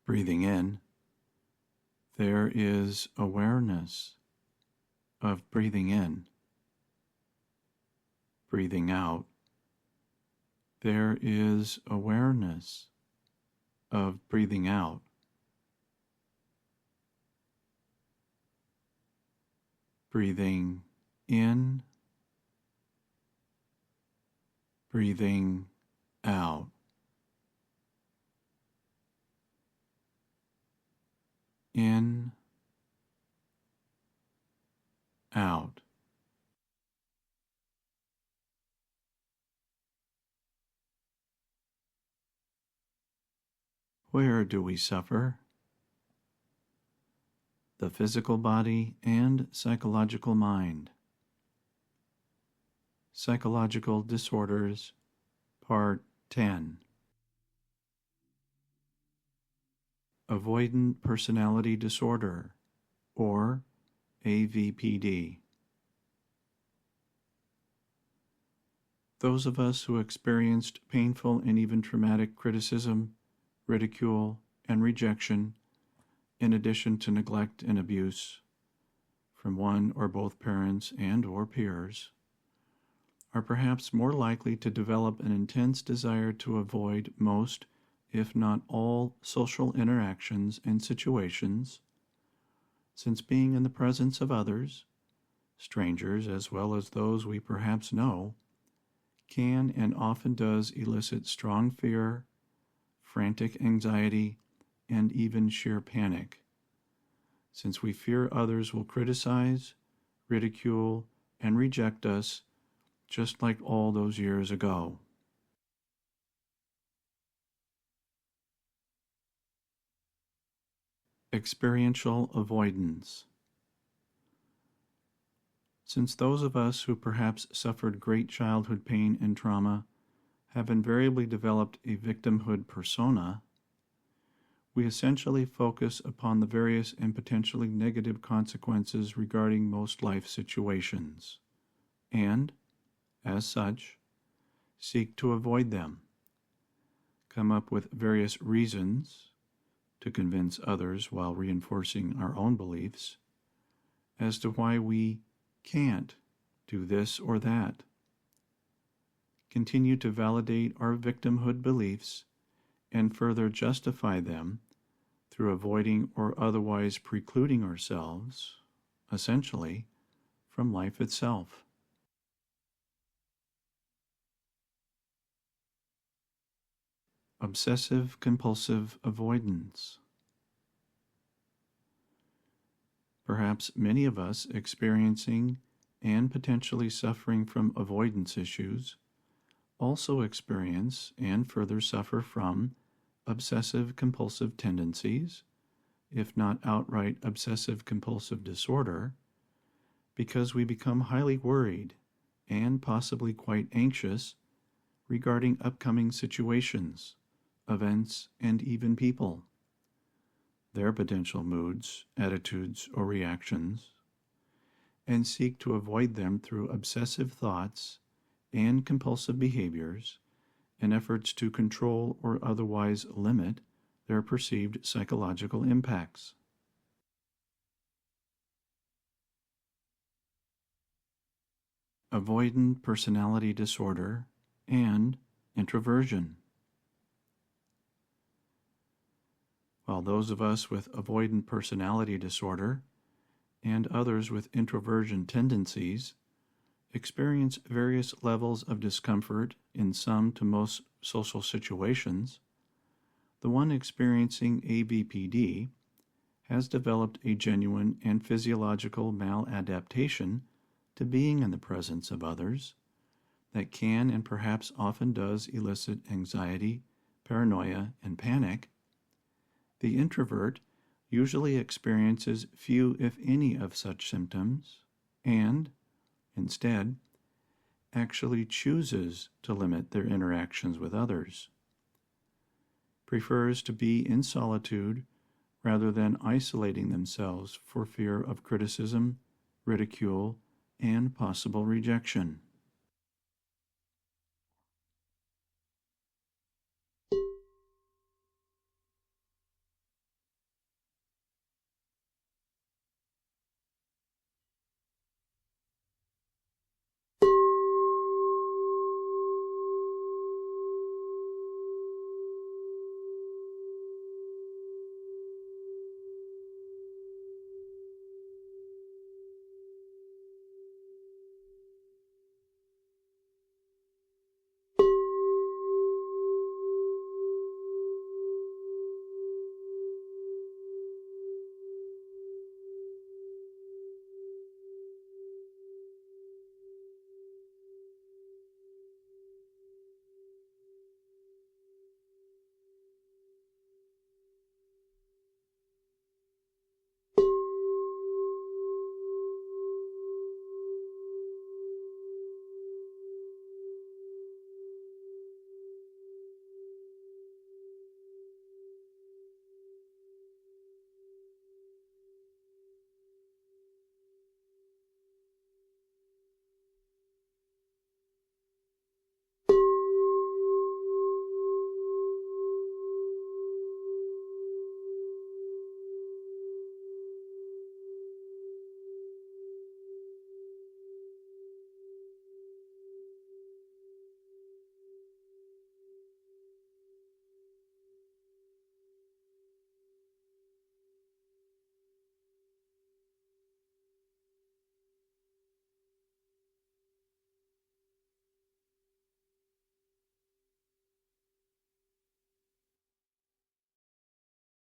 Breathing in, there is awareness of breathing in. Breathing out, there is awareness of breathing out. Breathing in, breathing out. In, out. Where do we suffer? The physical body and psychological mind. Psychological Disorders, Part 10. Avoidant Personality Disorder, or AVPD. Those of us who experienced painful and even traumatic criticism, ridicule, and rejection, in addition to neglect and abuse from one or both parents and or peers, are perhaps more likely to develop an intense desire to avoid most, if not all, social interactions and situations, since being in the presence of others, strangers as well as those we perhaps know, can and often does elicit strong fear, frantic anxiety, and even sheer panic, since we fear others will criticize, ridicule, and reject us just like all those years ago. Experiential avoidance. Since those of us who perhaps suffered great childhood pain and trauma have invariably developed a victimhood persona, we essentially focus upon the various and potentially negative consequences regarding most life situations, and, as such, seek to avoid them, come up with various reasons to convince others while reinforcing our own beliefs as to why we can't do this or that, continue to validate our victimhood beliefs and further justify them through avoiding or otherwise precluding ourselves, essentially, from life itself. Obsessive-compulsive avoidance. Perhaps many of us experiencing and potentially suffering from avoidance issues also experience and further suffer from obsessive-compulsive tendencies, if not outright obsessive-compulsive disorder, because we become highly worried and possibly quite anxious regarding upcoming situations, events, and even people, their potential moods, attitudes, or reactions, and seek to avoid them through obsessive thoughts and compulsive behaviors in efforts to control or otherwise limit their perceived psychological impacts. Avoidant personality disorder and introversion. While those of us with avoidant personality disorder and others with introversion tendencies experience various levels of discomfort in some to most social situations, the one experiencing AVPD has developed a genuine and physiological maladaptation to being in the presence of others that can and perhaps often does elicit anxiety, paranoia, and panic. The introvert usually experiences few, if any, of such symptoms and, instead, actually chooses to limit their interactions with others, prefers to be in solitude rather than isolating themselves for fear of criticism, ridicule, and possible rejection.